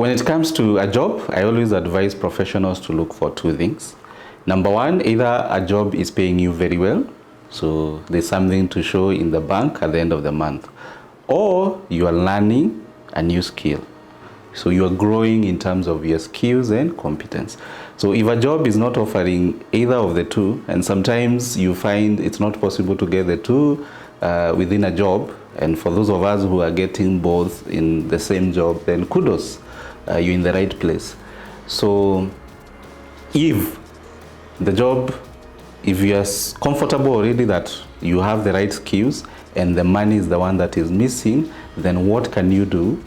When it comes to a job, I always advise professionals to look for two things. Number one, either a job is paying you very well, so there's something to show in the bank at the end of the month, or you are learning a new skill. So you are growing in terms of your skills and competence. So if a job is not offering either of the two, and sometimes you find it's not possible to get the two within a job, and for those of us who are getting both in the same job, then kudos, you're in the right place. So if the job, if you are comfortable already that you have the right skills and the money is the one that is missing, then what can you do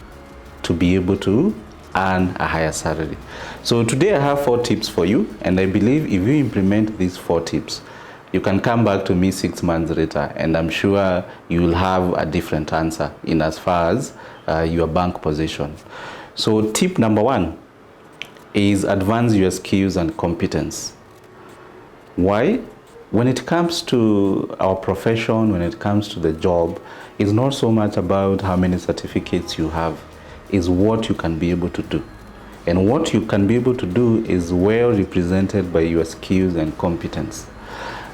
to be able to earn a higher salary? So today I have 4 tips for you, and I believe if you implement these 4 tips, you can come back to me 6 months later, and I'm sure you will have a different answer in as far as your bank position. So tip number 1 is advance your skills and competence. Why? When it comes to our profession, when it comes to the job, it's not so much about how many certificates you have, it's what you can be able to do. And what you can be able to do is well represented by your skills and competence.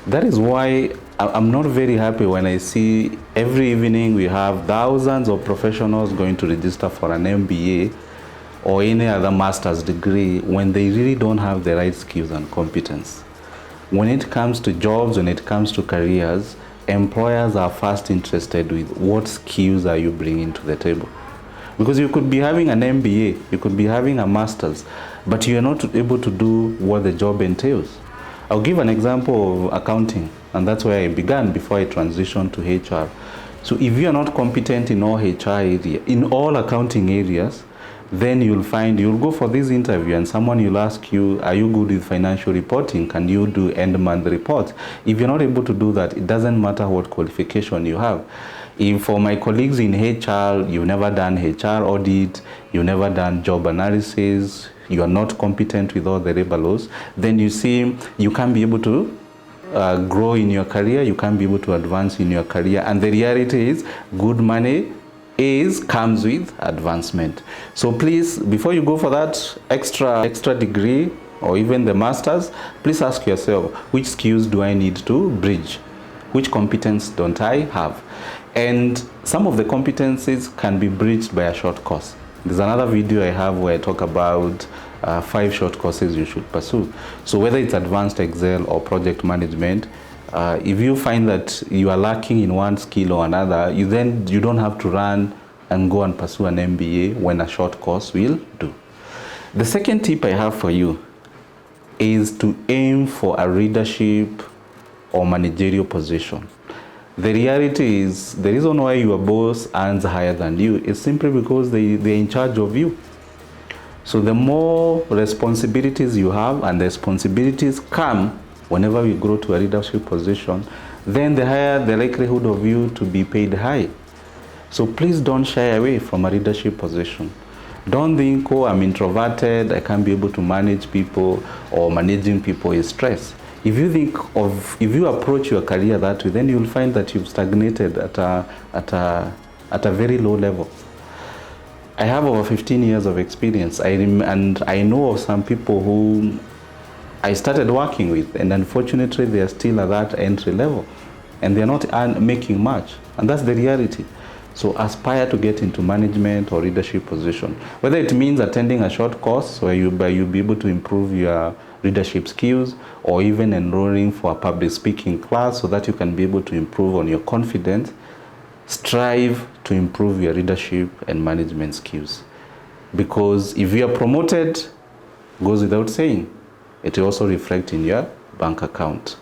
That is why I'm not very happy when I see every evening we have thousands of professionals going to register for an MBA or any other master's degree when they really don't have the right skills and competence. When it comes to jobs, when it comes to careers, employers are first interested with what skills are you bringing to the table. Because you could be having an MBA, you could be having a master's, but you are not able to do what the job entails. I'll give an example of accounting, and that's where I began before I transitioned to HR. So if you are not competent in all HR area, in all accounting areas, then you'll find you'll go for this interview and someone will ask you, are you good with financial reporting? Can you do end-month reports? If you're not able to do that, it doesn't matter what qualification you have. If for my colleagues in HR, you've never done HR audit, you've never done job analysis, you are not competent with all the labor laws, then you see you can't be able to grow in your career, you can't be able to advance in your career, and the reality is good money comes with advancement. So please, before you go for that extra degree or even the masters, please ask yourself, which skills do I need to bridge? Which competence don't I have? And some of the competencies can be bridged by a short course. There's another video I have where I talk about 5 short courses you should pursue. So whether it's advanced Excel or project management, if you find that you are lacking in one skill or another, you don't have to run and go and pursue an MBA when a short course will do. The second tip I have for you is to aim for a leadership or managerial position. The reality is the reason why your boss earns higher than you is simply because they're in charge of you. So the more responsibilities you have, and the responsibilities come whenever you grow to a leadership position, then the higher the likelihood of you to be paid high. So please don't shy away from a leadership position. Don't think, oh, I'm introverted, I can't be able to manage people, or managing people is stress. If you approach your career that way, then you'll find that you've stagnated at a very low level. I have over 15 years of experience, and I know of some people who I started working with, and unfortunately they are still at that entry level and they're not making much, and that's the reality. So aspire to get into management or leadership position, whether it means attending a short course where you'll be able to improve your leadership skills, or even enrolling for a public speaking class so that you can be able to improve on your confidence. Strive to improve your leadership and management skills, because if you are promoted, goes without saying, it will also reflect in your bank account.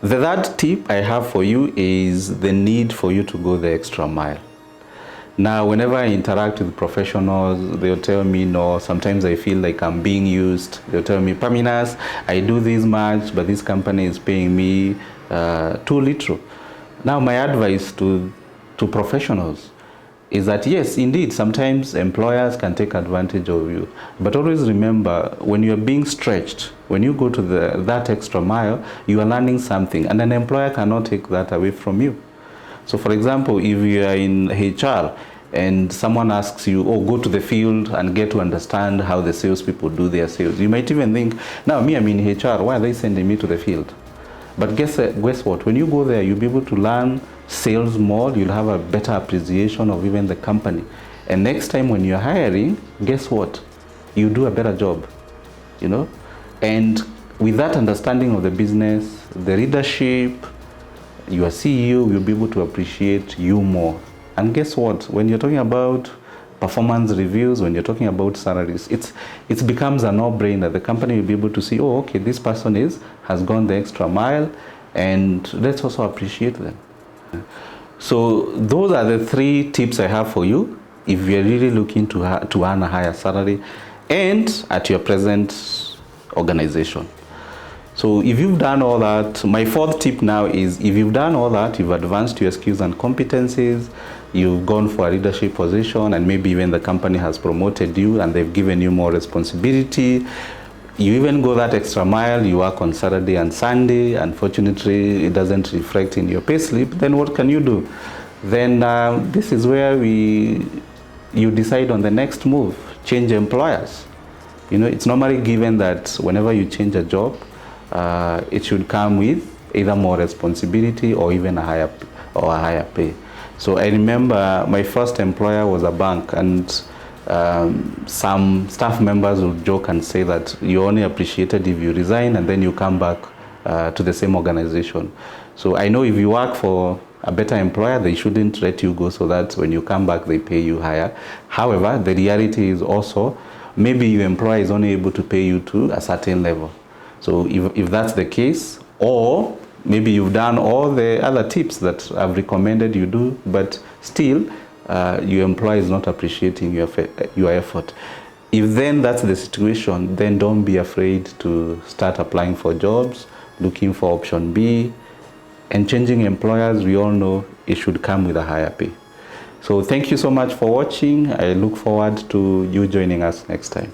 The third tip I have for you is the need for you to go the extra mile. Now, whenever I interact with professionals, they'll tell me, no, sometimes I feel like I'm being used. They'll tell me, Paminas, I do this much, but this company is paying me too little. Now, my advice to professionals is that, yes, indeed, sometimes employers can take advantage of you. But always remember, when you're being stretched, when you go to that extra mile, you are learning something, and an employer cannot take that away from you. So, for example, if you are in HR, and someone asks you, oh, go to the field and get to understand how the salespeople do their sales. You might even think, now me, I'm in HR, why are they sending me to the field? But guess what? When you go there, you'll be able to learn sales more, you'll have a better appreciation of even the company. And next time when you're hiring, guess what? You do a better job, you know? And with that understanding of the business, the leadership, your CEO will be able to appreciate you more. And guess what? When you're talking about performance reviews, when you're talking about salaries, it becomes a no-brainer. The company will be able to see, oh, okay, this person has gone the extra mile, and let's also appreciate them. So those are the 3 tips I have for you if you're really looking to earn a higher salary and at your present organization. So if you've done all that, my 4th tip now is, if you've done all that, you've advanced your skills and competencies, you've gone for a leadership position, and maybe even the company has promoted you and they've given you more responsibility, you even go that extra mile, you work on Saturday and Sunday, unfortunately it doesn't reflect in your payslip, then what can you do? Then this is where you decide on the next move, change employers. You know, it's normally given that whenever you change a job, it should come with either more responsibility or even a higher pay. So I remember my first employer was a bank, and some staff members would joke and say that you're only appreciated if you resign and then you come back to the same organization. So I know if you work for a better employer, they shouldn't let you go so that when you come back they pay you higher. However, the reality is also maybe your employer is only able to pay you to a certain level. So if that's the case, or maybe you've done all the other tips that I've recommended you do, but still your employer is not appreciating your effort. If then that's the situation, then don't be afraid to start applying for jobs, looking for option B, and changing employers. We all know it should come with a higher pay. So thank you so much for watching. I look forward to you joining us next time.